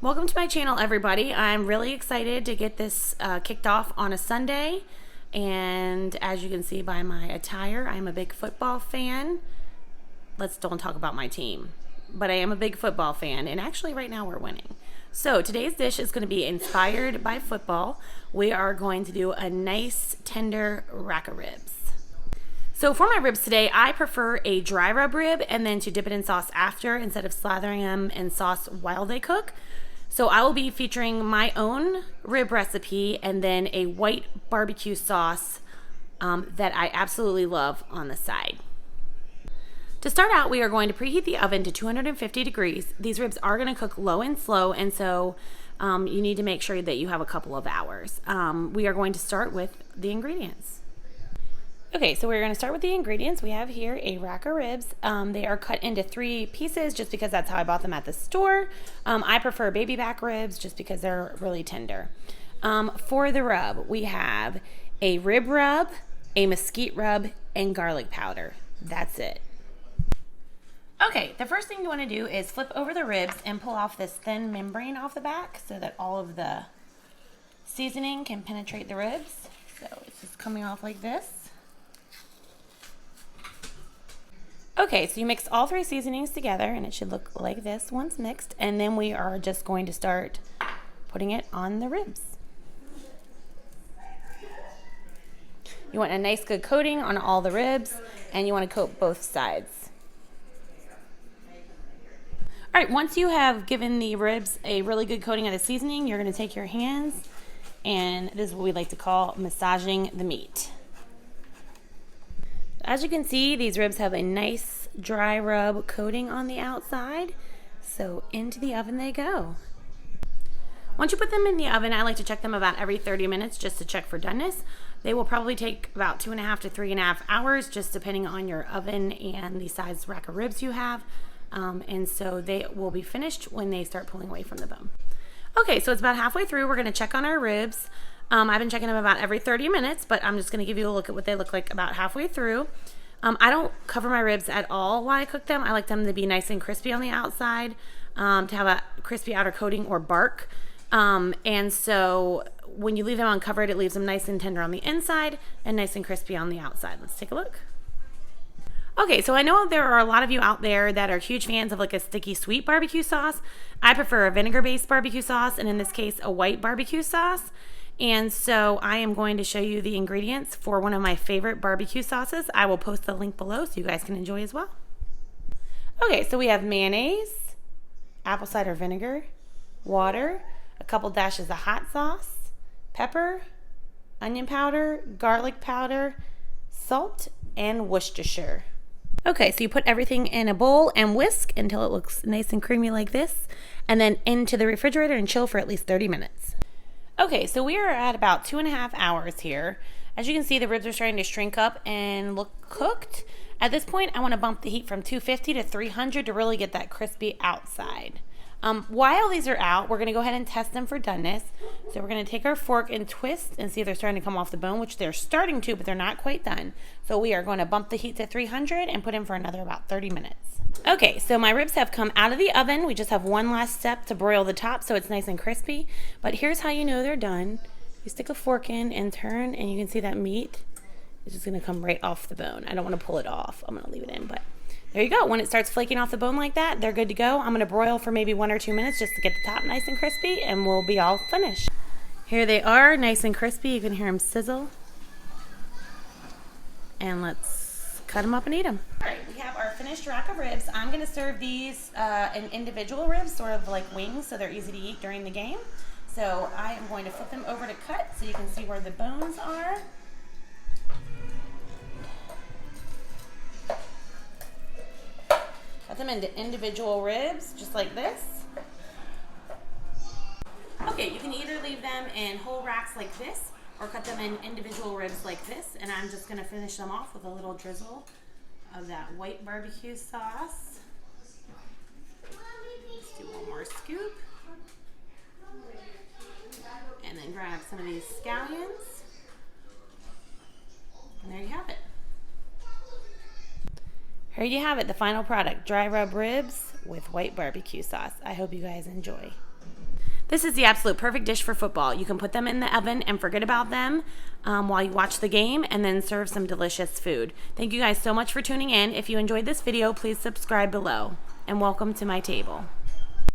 Welcome to my channel, everybody. I'm really excited to get this kicked off on a Sunday. And as you can see by my attire, I'm a big football fan. Don't talk about my team. But I am a big football fan. And actually right now we're winning. So today's dish is going to be inspired by football. We are going to do a nice tender rack of ribs. So for my ribs today, I prefer a dry rub rib and then to dip it in sauce after instead of slathering them in sauce while they cook. So I will be featuring my own rib recipe and then a white barbecue sauce that I absolutely love on the side. To start out, we are going to preheat the oven to 250 degrees. These ribs are going to cook low and slow, and so you need to make sure that you have a couple of hours. We are going to start with the ingredients. Okay, so we're going to start with the ingredients. We have here a rack of ribs. They are cut into 3 pieces just because that's how I bought them at the store. I prefer baby back ribs just because they're really tender. For the rub, we have a rib rub, a mesquite rub, and garlic powder. That's it. Okay, the first thing you want to do is flip over the ribs and pull off this thin membrane off the back so that all of the seasoning can penetrate the ribs. So it's just coming off like this. Okay, so you mix all 3 seasonings together and it should look like this once mixed, and then we are just going to start putting it on the ribs. You want a nice good coating on all the ribs, and you want to coat both sides. All right, once you have given the ribs a really good coating of the seasoning, you're going to take your hands, and this is what we like to call massaging the meat. As you can see, these ribs have a nice dry rub coating on the outside, so into the oven they go. Once you put them in the oven, I like to check them about every 30 minutes just to check for doneness. They will probably take about 2.5 to 3.5 hours, just depending on your oven and the size rack of ribs you have. And so they will be finished when they start pulling away from the bone. Okay, so it's about halfway through. We're going to check on our ribs. I've been checking them about every 30 minutes, but I'm just going to give you a look at what they look like about halfway through. I don't cover my ribs at all while I cook them. I like them to be nice and crispy on the outside, to have a crispy outer coating or bark. And so when you leave them uncovered, it leaves them nice and tender on the inside and nice and crispy on the outside. Let's take a look. Okay, so I know there are a lot of you out there that are huge fans of like a sticky sweet barbecue sauce. I prefer a vinegar-based barbecue sauce, and in this case, a white barbecue sauce. And so I am going to show you the ingredients for one of my favorite barbecue sauces. I will post the link below so you guys can enjoy as well. Okay, so we have mayonnaise, apple cider vinegar, water, a couple dashes of hot sauce, pepper, onion powder, garlic powder, salt, and Worcestershire. Okay, so you put everything in a bowl and whisk until it looks nice and creamy like this, and then into the refrigerator and chill for at least 30 minutes. Okay, so we are at about 2.5 hours here. As you can see, the ribs are starting to shrink up and look cooked. At this point, I want to bump the heat from 250 to 300 to really get that crispy outside. While these are out, we're going to go ahead and test them for doneness. So we're going to take our fork and twist and see if they're starting to come off the bone, which they're starting to, but they're not quite done. So we are going to bump the heat to 300 and put in for another about 30 minutes. Okay, so my ribs have come out of the oven. We just have one last step to broil the top so it's nice and crispy. But here's how you know they're done. You stick a fork in and turn, and you can see that meat is just going to come right off the bone. I don't want to pull it off. I'm going to leave it in, but there you go. When it starts flaking off the bone like that, they're good to go. I'm going to broil for maybe 1 or 2 minutes just to get the top nice and crispy, and we'll be all finished. Here they are, nice and crispy. You can hear them sizzle. And let's cut them up and eat them. All right, we have our finished rack of ribs. I'm going to serve these in individual ribs, sort of like wings, so they're easy to eat during the game. So I am going to flip them over to cut so you can see where the bones are. Cut them into individual ribs, just like this. Okay, you can either leave them in whole racks like this, or cut them in individual ribs like this, and I'm just going to finish them off with a little drizzle of that white barbecue sauce. Let's do one more scoop. And then grab some of these scallions. And there you have it. Here you have it, the final product, dry rub ribs with white barbecue sauce. I hope you guys enjoy. This is the absolute perfect dish for football. You can put them in the oven and forget about them while you watch the game, and then serve some delicious food. Thank you guys so much for tuning in. If you enjoyed this video, please subscribe below, and welcome to my table.